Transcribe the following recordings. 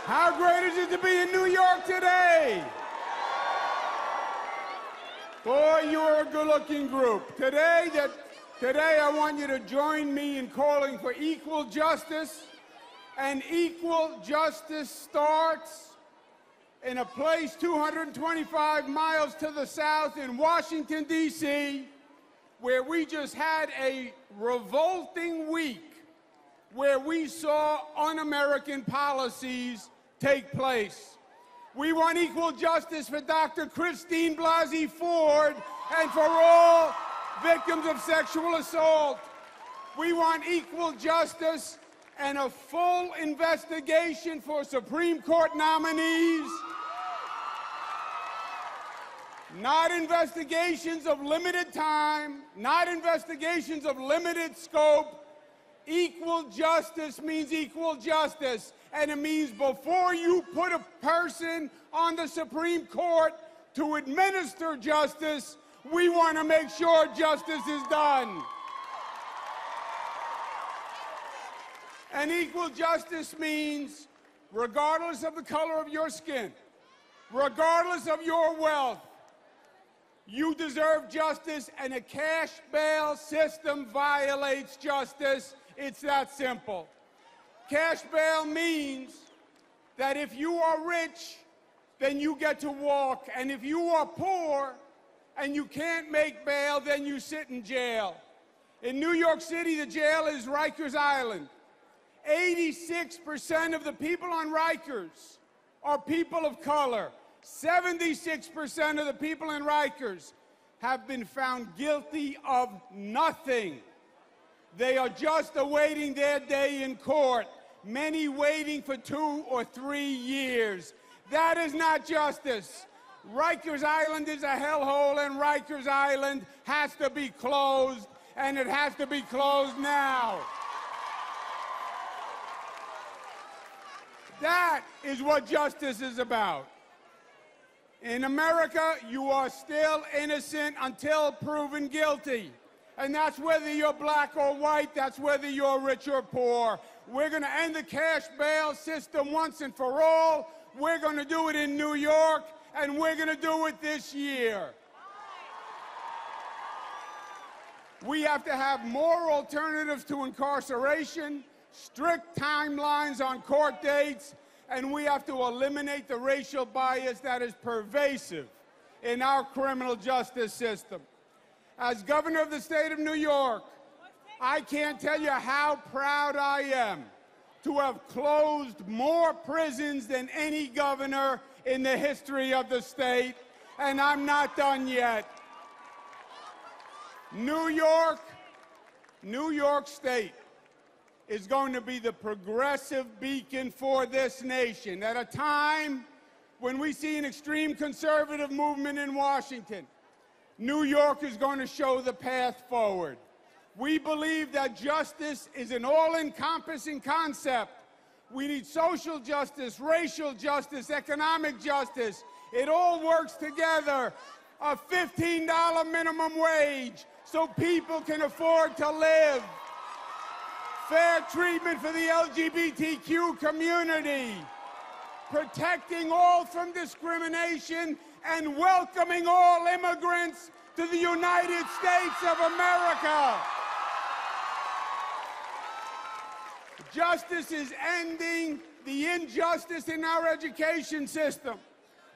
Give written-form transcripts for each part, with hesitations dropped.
How great is it to be in New York today? Boy, you're a good-looking group. Today, I want you to join me in calling for equal justice, and equal justice starts in a place 225 miles to the south in Washington, D.C., where we just had a revolting week where we saw un-American policies take place. We want equal justice for Dr. Christine Blasey Ford and for all victims of sexual assault. We want equal justice and a full investigation for Supreme Court nominees. Not investigations of limited time, not investigations of limited scope. Equal justice means equal justice, and it means before you put a person on the Supreme Court to administer justice, we want to make sure justice is done. And equal justice means, regardless of the color of your skin, regardless of your wealth, you deserve justice, and a cash bail system violates justice. It's that simple. Cash bail means that if you are rich, then you get to walk, and if you are poor and you can't make bail, then you sit in jail. In New York City, the jail is Rikers Island. 86% of the people on Rikers are people of color. 76% of the people in Rikers have been found guilty of nothing. They are just awaiting their day in court, many waiting for 2 or 3 years. That is not justice. Rikers Island is a hellhole, and Rikers Island has to be closed, and it has to be closed now. That is what justice is about. In America, you are still innocent until proven guilty. And that's whether you're black or white, that's whether you're rich or poor. We're going to end the cash bail system once and for all. We're going to do it in New York, and we're going to do it this year. We have to have more alternatives to incarceration, strict timelines on court dates, and we have to eliminate the racial bias that is pervasive in our criminal justice system. As governor of the state of New York, I can't tell you how proud I am to have closed more prisons than any governor in the history of the state, and I'm not done yet. New York State is going to be the progressive beacon for this nation. At a time when we see an extreme conservative movement in Washington, New York is going to show the path forward. We believe that justice is an all-encompassing concept. We need social justice, racial justice, economic justice. It all works together. A $15 minimum wage so people can afford to live. Fair treatment for the LGBTQ community. Protecting all from discrimination and welcoming all immigrants to the United States of America. Justice is ending the injustice in our education system,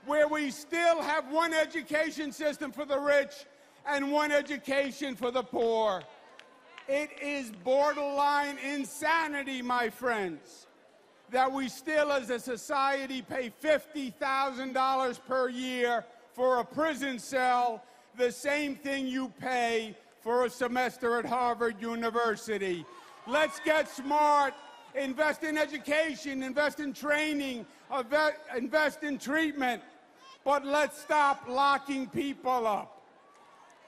where we still have one education system for the rich and one education for the poor. It is borderline insanity, my friends, that we still as a society pay $50,000 per year for a prison cell, the same thing you pay for a semester at Harvard University. Let's get smart, invest in education, invest in training, invest in treatment, but let's stop locking people up.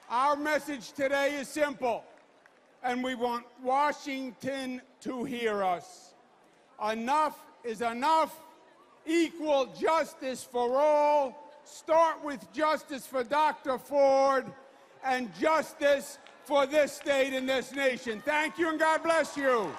Our message today is simple, and we want Washington to hear us. Enough is enough. Equal justice for all. Start with justice for Dr. Ford and justice for this state and this nation. Thank you, and God bless you.